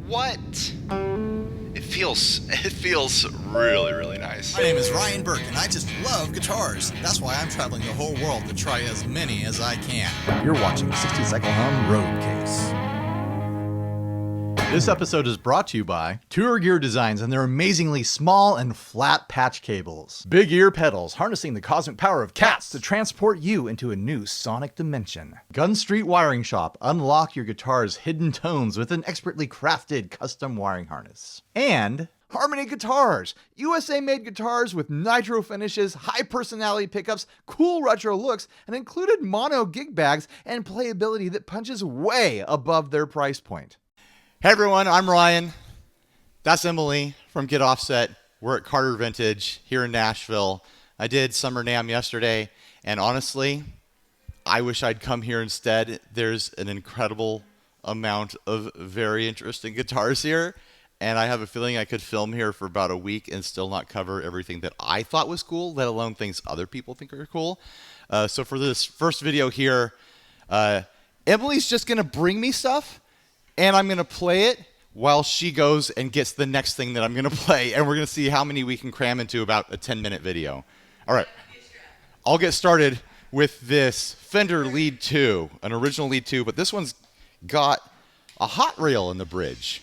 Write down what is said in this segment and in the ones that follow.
What? It feels really, really nice. My name is Ryan Burke, and I just love guitars. That's why I'm traveling the whole world to try as many as I can. You're watching 60 Cycle Hum Roadcase. This episode is brought to you by Tour Gear Designs and their amazingly small and flat patch cables. Big ear pedals, harnessing the cosmic power of cats to transport you into a new sonic dimension. Gun Street Wiring Shop, unlock your guitar's hidden tones with an expertly crafted custom wiring harness. And Harmony Guitars, USA-made guitars with nitro finishes, high personality pickups, cool retro looks, and included mono gig bags and playability that punches way above their price point. Hey everyone, I'm Ryan. That's Emily from Get Offset. We're at Carter Vintage here in Nashville. I did Summer NAMM yesterday, and honestly, I wish I'd come here instead. There's an incredible amount of very interesting guitars here, and I have a feeling I could film here for about a week and still not cover everything that I thought was cool, let alone things other people think are cool. So for this first video here, Emily's just going to bring me stuff, and I'm going to play it while she goes and gets the next thing that I'm going to play, and we're going to see how many we can cram into about a 10-minute video. All right, I'll get started with this Fender Lead 2, an original Lead 2, but this one's got a hot rail in the bridge.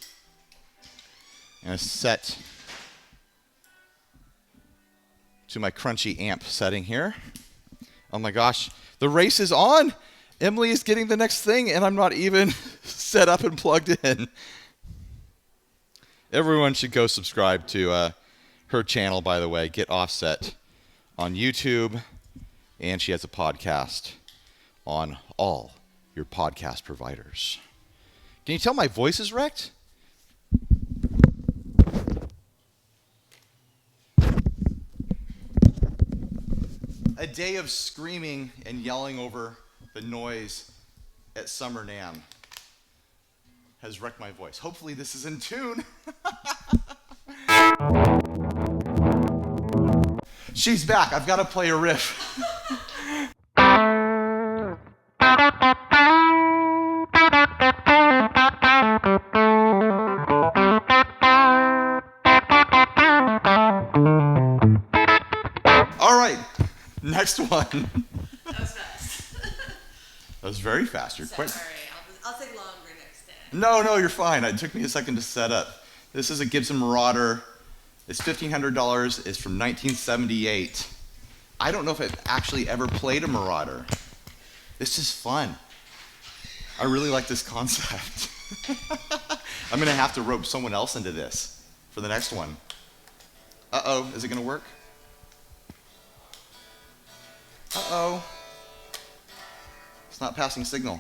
And it's set to my crunchy amp setting here. Oh my gosh, the race is on! Emily is getting the next thing, and I'm not even set up and plugged in. Everyone should go subscribe to her channel, by the way, Get Offset on YouTube, and she has a podcast on all your podcast providers. Can you tell my voice is wrecked? A day of screaming and yelling over the noise at Summer NAMM has wrecked my voice. Hopefully this is in tune. She's back. I've got to play a riff. All right, next one. That was fast. That was very fast. You're Sorry, quite... I'll take longer next time. No, you're fine. It took me a second to set up. This is a Gibson Marauder. It's $1,500. It's from 1978. I don't know if I've actually ever played a Marauder. This is fun. I really like this concept. I'm going to have to rope someone else into this for the next one. Uh-oh, is it going to work? Uh-oh. It's not passing signal.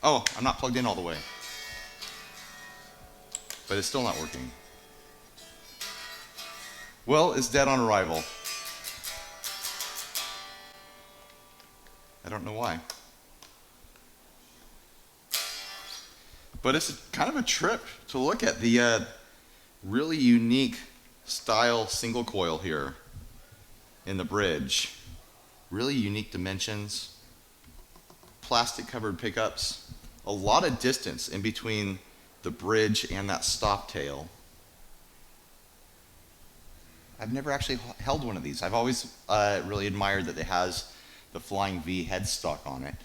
Oh, I'm not plugged in all the way. But it's still not working. Well, it's dead on arrival. I don't know why. But it's kind of a trip to look at the really unique style single coil here in the bridge. Really unique dimensions. Plastic covered pickups. A lot of distance in between the bridge and that stop tail. I've never actually held one of these. I've always really admired that it has the Flying V headstock on it.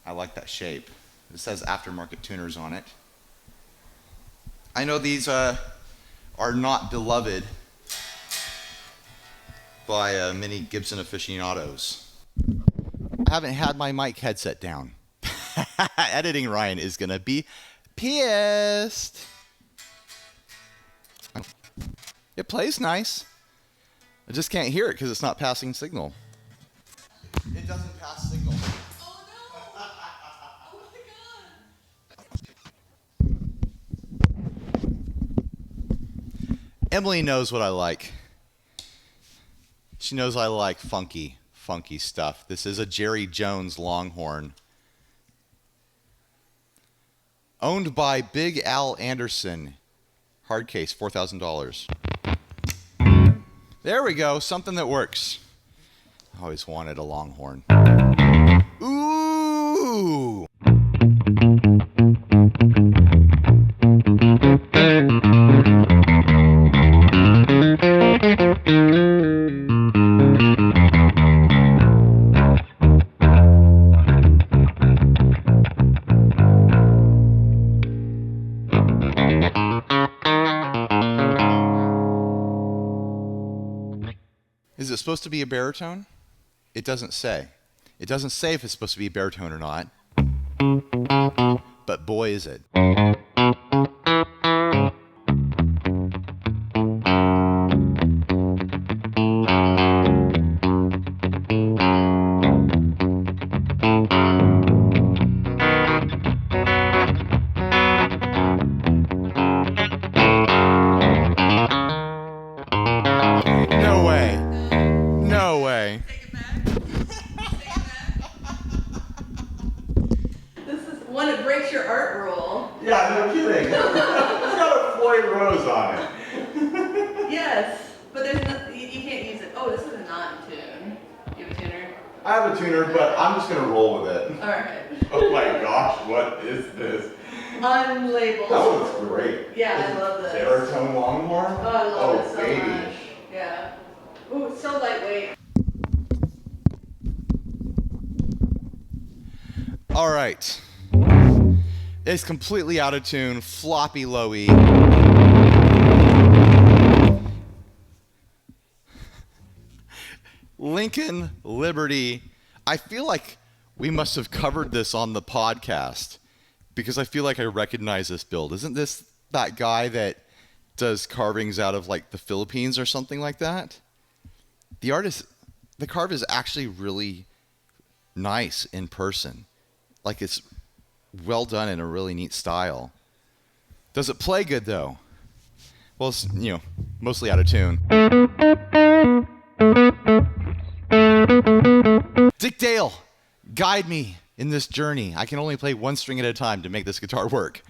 I like that shape. It says aftermarket tuners on it. I know these are not beloved by many Gibson aficionados. I haven't had my mic headset down. Editing Ryan is gonna be pissed. It plays nice. I just can't hear it because it's not passing signal. It doesn't pass signal. Oh no! Oh my god! Emily knows what I like. She knows I like funky stuff. This is a Jerry Jones Longhorn. Owned by Big Al Anderson. Hard case, $4,000. There we go, something that works. I always wanted a Longhorn. Ooh! it supposed to be a baritone? It doesn't say. It doesn't say if it's supposed to be a baritone or not. But boy, is it. No way. No way. Take it back. This is one that breaks your art rule. Yeah, no kidding. It's got a Floyd Rose on it. Yes, but there's no, you can't use it. Oh, this is a not tune. You have a tuner? I have a tuner, but I'm just gonna roll with it. All right. Oh my gosh, what is this? Unlabeled. That one's great. Yeah, I love this. Baritone Longhorn? Oh, I love it so baby. much. Yeah. Ooh, it's so lightweight. All right. It's completely out of tune, floppy lowy. Lincoln Liberty. I feel like we must have covered this on the podcast because I feel like I recognize this build. Isn't this that guy that does carvings out of like the Philippines or something like that? The carve is actually really nice in person. Like it's well done in a really neat style. Does it play good though? Well, it's, mostly out of tune. Dick Dale, guide me in this journey. I can only play one string at a time to make this guitar work.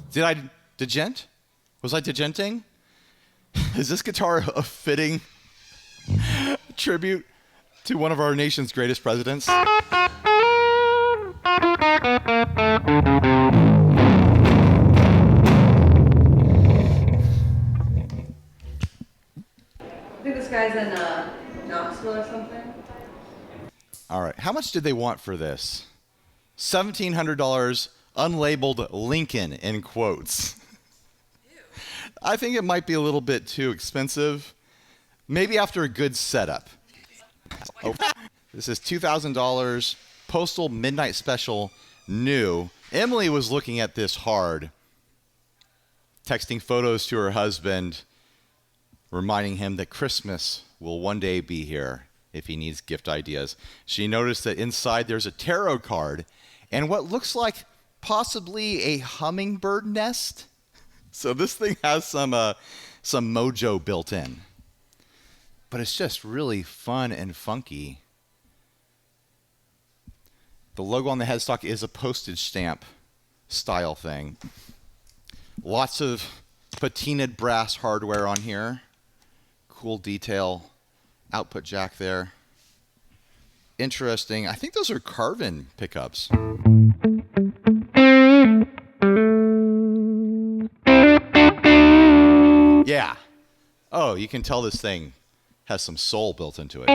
Did I degent? Was I degenting? Is this guitar a fitting tribute to one of our nation's greatest presidents? I think this guy's in Knoxville or something. All right. How much did they want for this? $1,700, unlabeled Lincoln in quotes. I think it might be a little bit too expensive. Maybe after a good setup. Oh, this is $2,000, Postal Midnight Special, new. Emily was looking at this hard, texting photos to her husband, reminding him that Christmas will one day be here if he needs gift ideas. She noticed that inside there's a tarot card and what looks like possibly a hummingbird nest. So this thing has some mojo built in. But it's just really fun and funky. The logo on the headstock is a postage stamp style thing. Lots of patinaed brass hardware on here. Cool detail. Output jack there. Interesting. I think those are Carvin pickups. Yeah. Oh, you can tell this thing has some soul built into it.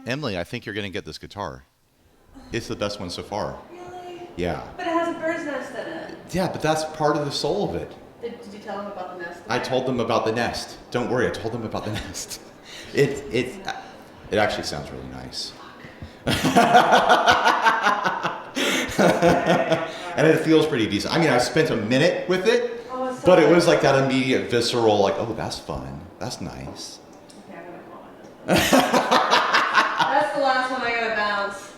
Emily, I think you're going to get this guitar. It's the best one so far. Really? Yeah. But it has a bird's nest in it. Yeah, but that's part of the soul of it. Did you tell him about the nest? I told them about the nest. Don't worry, I told them about the nest. It actually sounds really nice. Okay. And it feels pretty decent. I mean, I spent a minute with it, but it was like that immediate visceral, like, oh, that's fun. That's nice. Okay, I'm gonna go on. That's the last one I gotta bounce.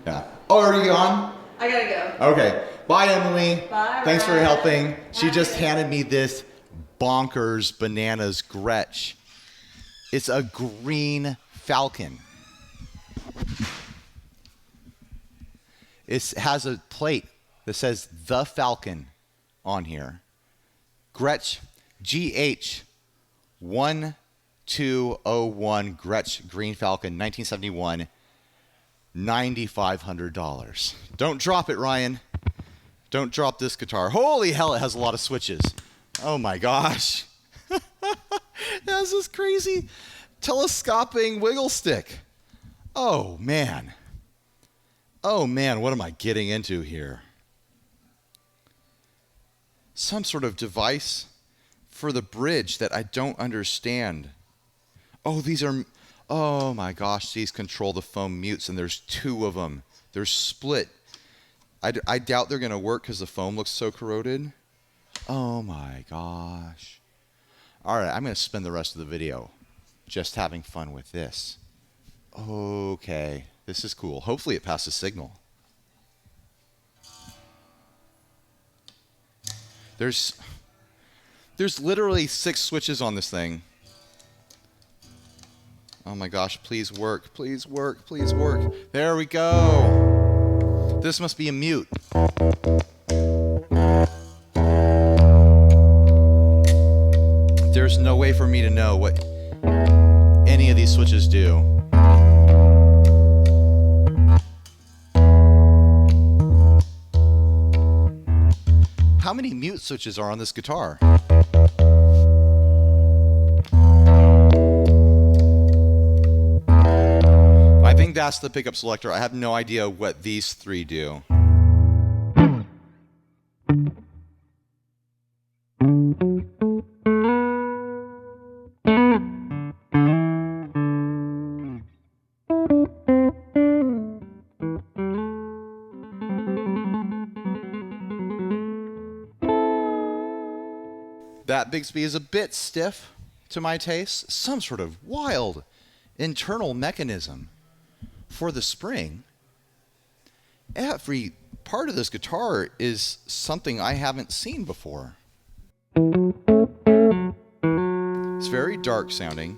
Yeah. Oh, are you on? I gotta go. Okay. Bye, Emily. Bye, Thanks for Ryan. helping. She Bye. just handed me this bonkers bananas Gretsch. It's a green Falcon. It has a plate that says The Falcon on here. Gretsch, GH1201 Gretsch Green Falcon, 1971, $9,500. Don't drop it, Ryan. Don't drop this guitar. Holy hell, it has a lot of switches. Oh my gosh. It has this crazy telescoping wiggle stick. Oh man. Oh man, what am I getting into here? Some sort of device for the bridge that I don't understand. Oh, these are, oh my gosh, these control the foam mutes, and there's 2 of them. They're split. I doubt they're going to work because the foam looks so corroded. Oh my gosh. All right, I'm going to spend the rest of the video just having fun with this. Okay, this is cool. Hopefully it passes signal. There's literally 6 switches on this thing. Oh my gosh, please work, please work, please work. There we go. This must be a mute. There's no way for me to know what any of these switches do. How many mute switches are on this guitar? I think that's the pickup selector. I have no idea what these 3 do. That Bigsby is a bit stiff to my taste. Some sort of wild internal mechanism for the spring. Every part of this guitar is something I haven't seen before. It's very dark sounding.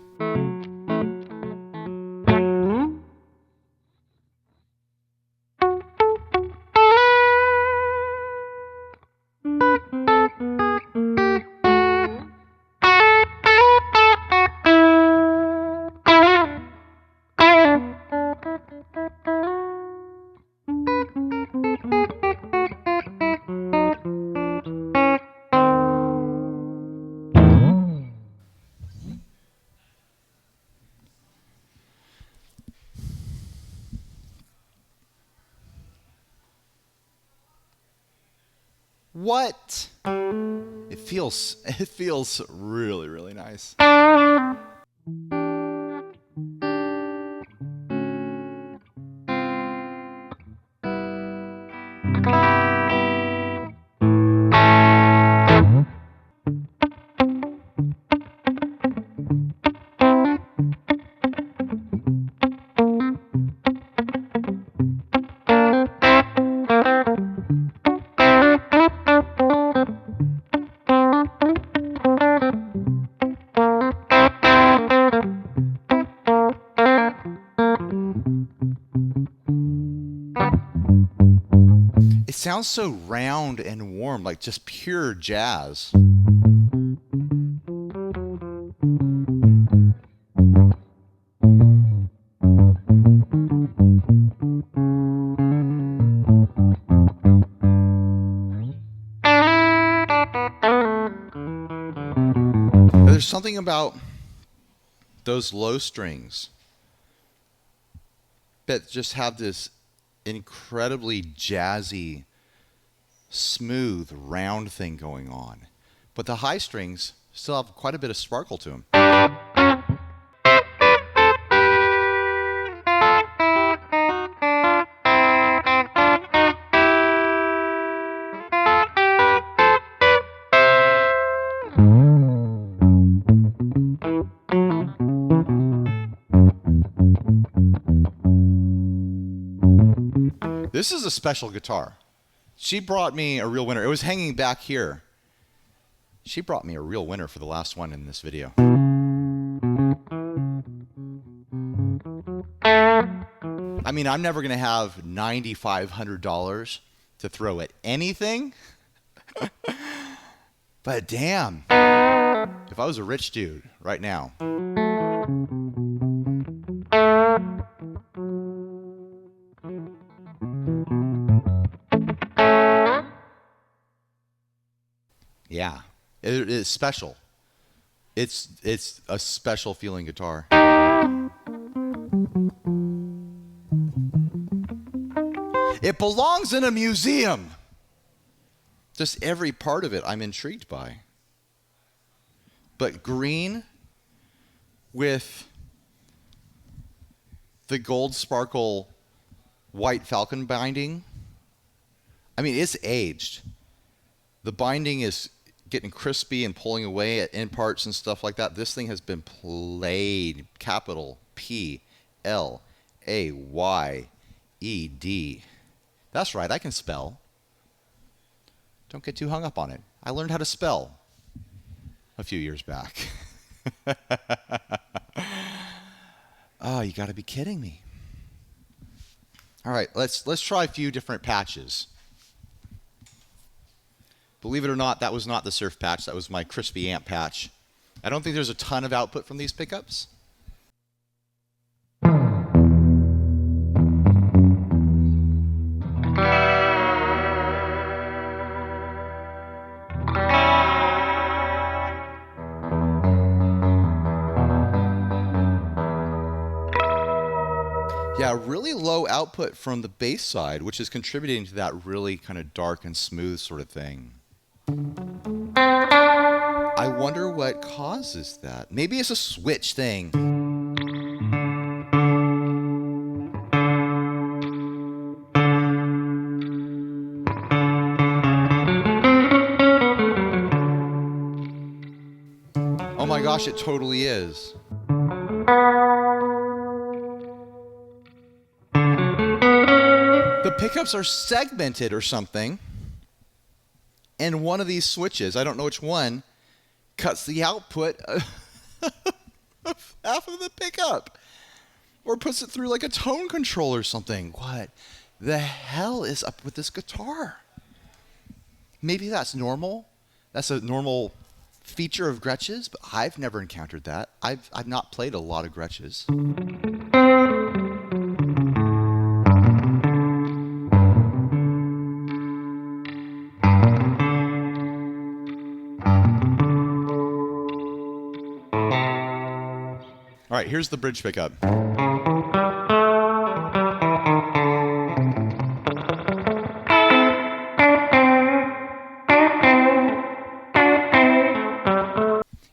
What? It feels really, really nice. It sounds so round and warm, like just pure jazz. There's something about those low strings that just have this incredibly jazzy, smooth, round thing going on. But the high strings still have quite a bit of sparkle to them. This is a special guitar. She brought me a real winner. It was hanging back here. She brought me a real winner for the last one in this video. I mean, I'm never going to have $9,500 to throw at anything. But damn, if I was a rich dude right now. Yeah, it is special. It's a special feeling guitar. It belongs in a museum. Just every part of it I'm intrigued by. But green with the gold sparkle white Falcon binding. I mean, it's aged. The binding is getting crispy and pulling away at end parts and stuff like that. This thing has been played. Capital P-L-A-Y-E-D. That's right, I can spell. Don't get too hung up on it. I learned how to spell a few years back. Oh, you got to be kidding me. All right, let's try a few different patches. Believe it or not, that was not the surf patch. That was my crispy amp patch. I don't think there's a ton of output from these pickups. Yeah, really low output from the bass side, which is contributing to that really kind of dark and smooth sort of thing. I wonder what causes that. Maybe it's a switch thing. Oh my gosh, it totally is. The pickups are segmented or something. And one of these switches, I don't know which one, cuts the output of half of the pickup. Or puts it through like a tone control or something. What the hell is up with this guitar? Maybe that's normal. That's a normal feature of Gretsch's, but I've never encountered that. I've not played a lot of Gretsch's. All right, here's the bridge pickup.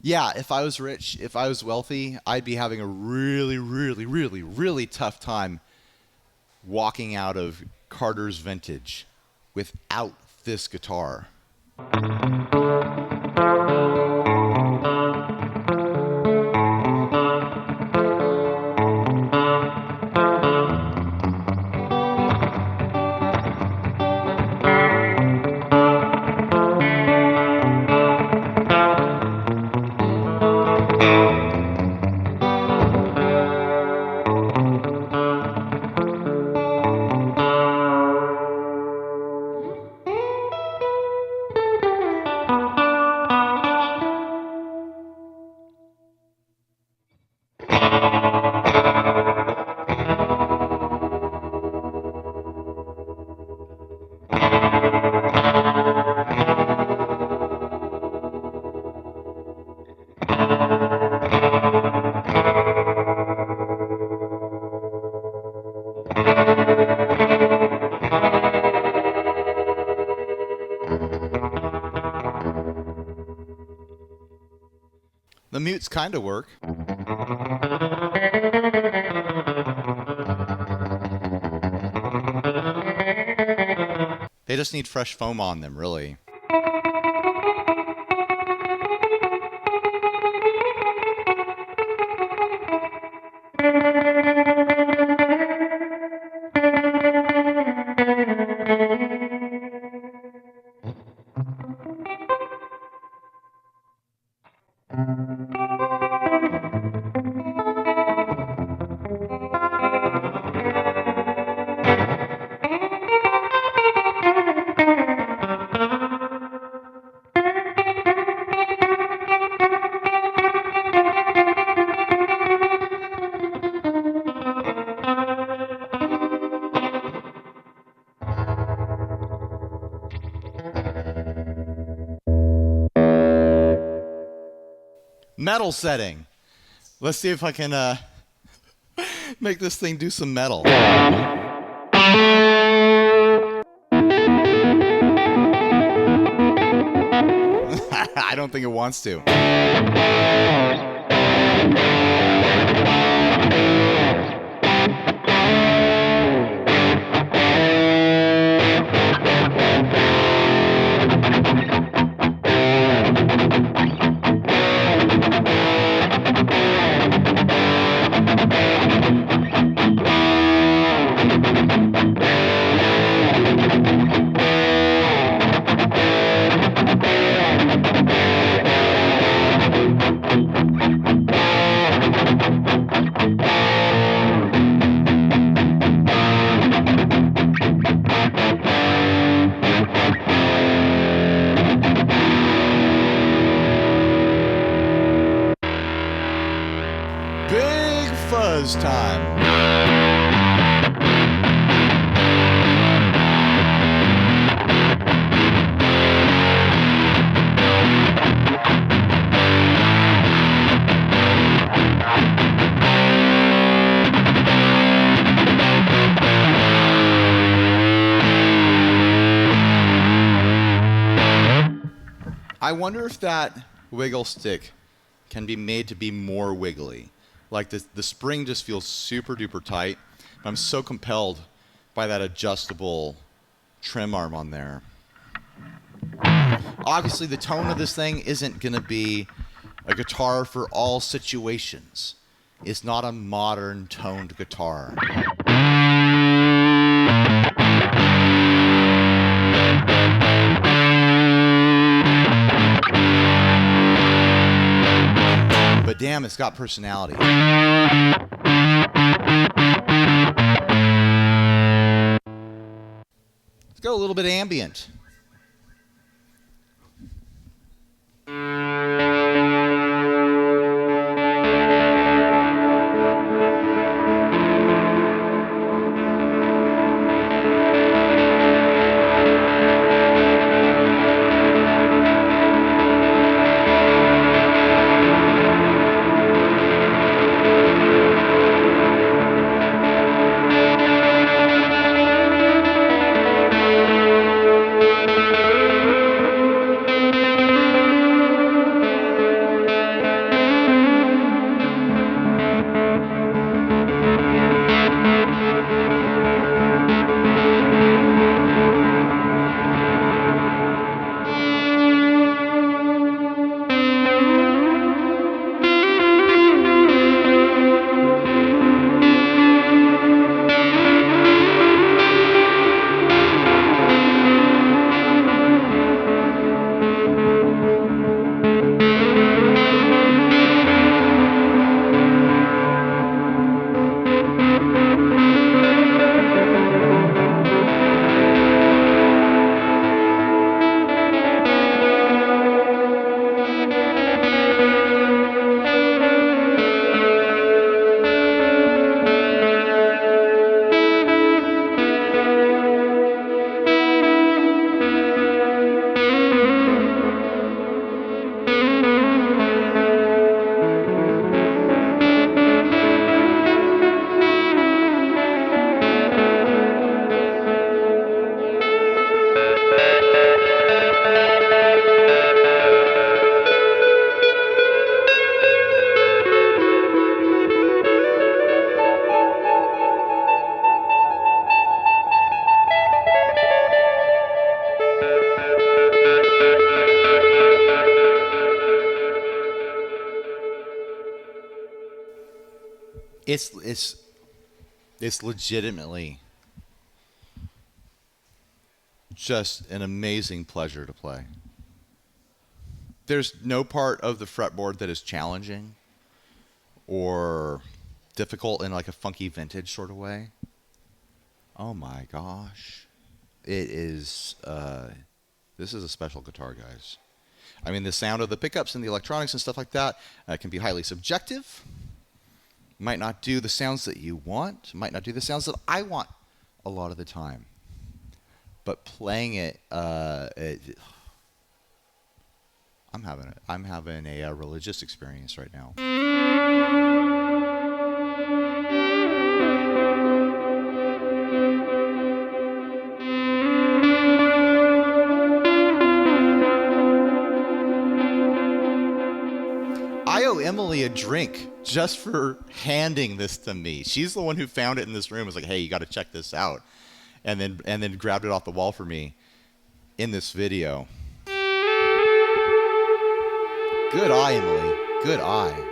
Yeah, if I was rich, if I was wealthy, I'd be having a really, really, really, really tough time walking out of Carter's Vintage without this guitar. The mutes kind of work. They just need fresh foam on them, really. Metal setting. Let's see if I can make this thing do some metal. I don't think it wants to. Big fuzz time. I wonder if that wiggle stick can be made to be more wiggly. Like the spring just feels super duper tight. I'm so compelled by that adjustable trim arm on there. Obviously, the tone of this thing isn't going to be a guitar for all situations. It's not a modern toned guitar. But damn, it's got personality. Let's go a little bit ambient. It's legitimately just an amazing pleasure to play. There's no part of the fretboard that is challenging or difficult in like a funky vintage sort of way. Oh my gosh. It is, this is a special guitar, guys. I mean, the sound of the pickups and the electronics and stuff like that can be highly subjective. Might not do the sounds that you want. Might not do the sounds that I want a lot of the time. But playing it, I I'm having a religious experience right now. I owe Emily a drink just for handing this to me. She's the one who found it in this room. Was like, hey, you got to check this out, and then grabbed it off the wall for me in this video. Good eye, Emily. Good eye.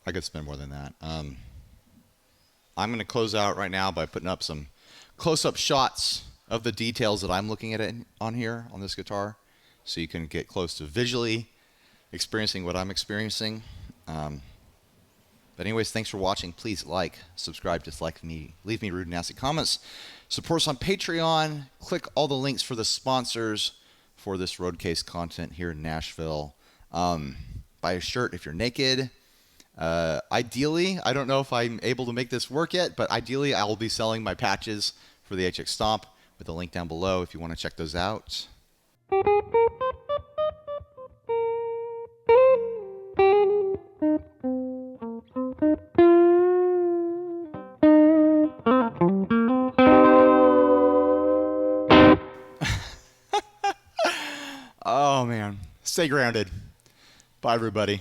I could spend more than that. I'm going to close out right now by putting up some close-up shots of the details that I'm looking at on here on this guitar, so you can get close to visually experiencing what I'm experiencing. But anyways, thanks for watching. Please like, subscribe, dislike me, leave me rude and nasty comments. Support us on Patreon. Click all the links for the sponsors for this Roadcase content here in Nashville. Buy a shirt if you're naked. Ideally, I don't know if I'm able to make this work yet, but ideally I will be selling my patches for the HX Stomp with a link down below if you want to check those out. Oh man, stay grounded. Bye everybody.